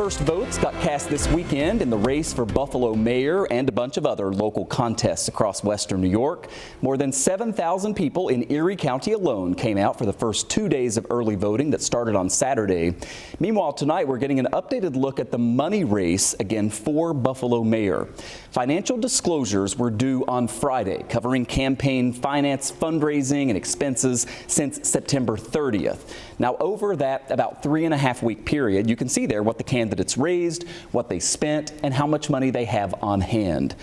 first votes got cast this weekend in the race for Buffalo mayor and a bunch of other local contests across western New York. More than 7,000 people in Erie County alone came out for the first 2 days of early voting that started on Saturday. Meanwhile, tonight we're getting an updated look at the money race again for Buffalo mayor. Financial disclosures were due on Friday, covering campaign finance, fundraising, and expenses since September 30th. Now, over that about 3.5-week period, you can see there what the candidates raised, what they spent, and how much money they have on hand.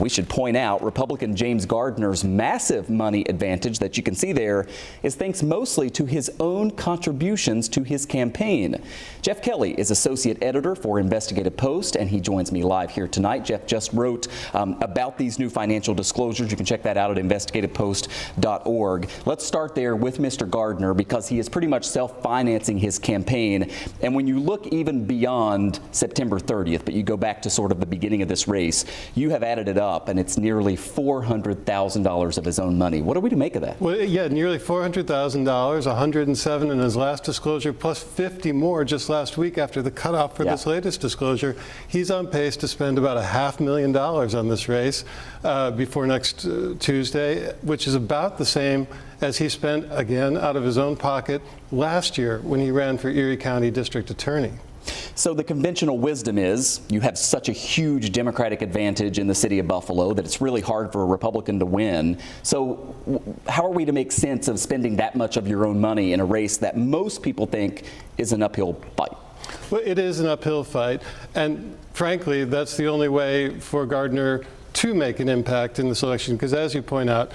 We should point out Republican James Gardner's massive money advantage that you can see there is thanks mostly to his own contributions to his campaign. Jeff Kelly is associate editor for Investigative Post, and he joins me live here tonight. Jeff just wrote about these new financial disclosures. You can check that out at investigativepost.org. Let's start there with Mr. Gardner because he is pretty much self-financing his campaign. And when you look even beyond September 30th, but you go back to sort of the beginning of this race, you have added it up, and it's nearly $400,000 of his own money. What are we to make of that? Well, yeah, nearly $400,000, 107 in his last disclosure, plus 50 more just last week after the cutoff for this latest disclosure. He's on pace to spend about $500,000 on this race before next Tuesday, which is about the same as he spent, again, out of his own pocket last year when he ran for Erie County District Attorney. So the conventional wisdom is you have such a huge Democratic advantage in the city of Buffalo that it's really hard for a Republican to win. So how are we to make sense of spending that much of your own money in a race that most people think is an uphill fight? Well, it is an uphill fight, and frankly, that's the only way for Gardner to make an impact in this election, because as you point out,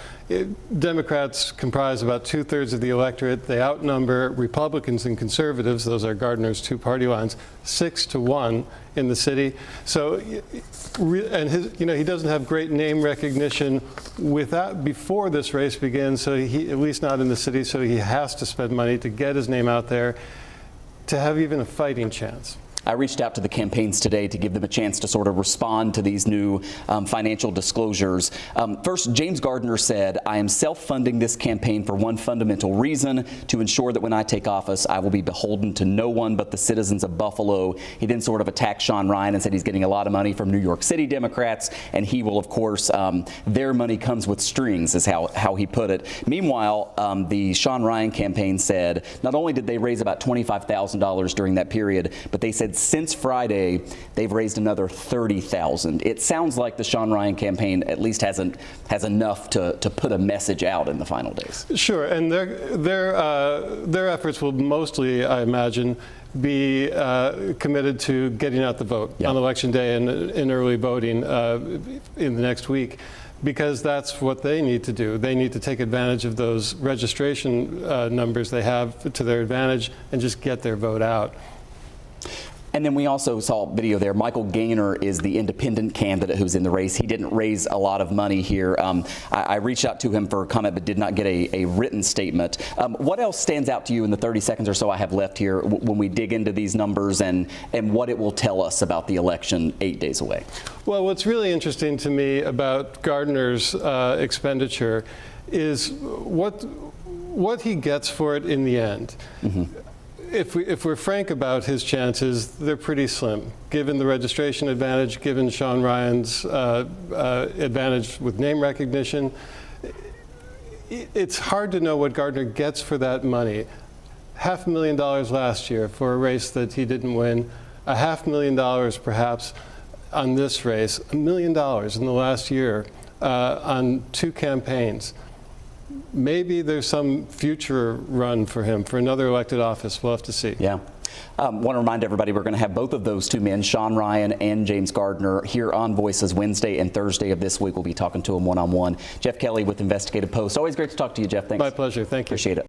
Democrats comprise about 2/3 of the electorate. They outnumber Republicans and conservatives, those are Gardner's two party lines, 6-1 in the city. So, and he doesn't have great name recognition before this race begins, so at least not in the city, so he has to spend money to get his name out there to have even a fighting chance. I reached out to the campaigns today to give them a chance to sort of respond to these new financial disclosures. First, James Gardner said, "I am self-funding this campaign for one fundamental reason, to ensure that when I take office, I will be beholden to no one but the citizens of Buffalo." He then sort of attacked Sean Ryan and said he's getting a lot of money from New York City Democrats, and he will, of course, their money comes with strings, is how he put it. Meanwhile, the Sean Ryan campaign said not only did they raise about $25,000 during that period, but they said since Friday, they've raised another $30,000. It sounds like the Sean Ryan campaign at least has enough to put a message out in the final days. Sure, and their efforts will mostly, I imagine, be committed to getting out the vote on Election Day and in early voting in the next week, because that's what they need to do. They need to take advantage of those registration numbers they have to their advantage and just get their vote out. And then we also saw a video there. Michael Gaynor is the independent candidate who's in the race. He didn't raise a lot of money here. I reached out to him for a comment but did not get a written statement. What else stands out to you in the 30 seconds or so I have left here when we dig into these numbers and what it will tell us about the election 8 days away? Well, what's really interesting to me about Gardner's expenditure is what he gets for it in the end. Mm-hmm. If we're frank about his chances, they're pretty slim, given the registration advantage, given Sean Ryan's advantage with name recognition. It's hard to know what Gardner gets for that money. $500,000 last year for a race that he didn't win, $500,000 perhaps on this race, $1 million in the last year on two campaigns. Maybe there's some future run for him for another elected office. We'll have to see. Yeah. Want to remind everybody we're going to have both of those two men, Sean Ryan and James Gardner, here on Voices Wednesday and Thursday of this week. We'll be talking to them one-on-one. Jeff Kelly with Investigative Post. Always great to talk to you, Jeff. Thanks. My pleasure. Thank you. Appreciate it.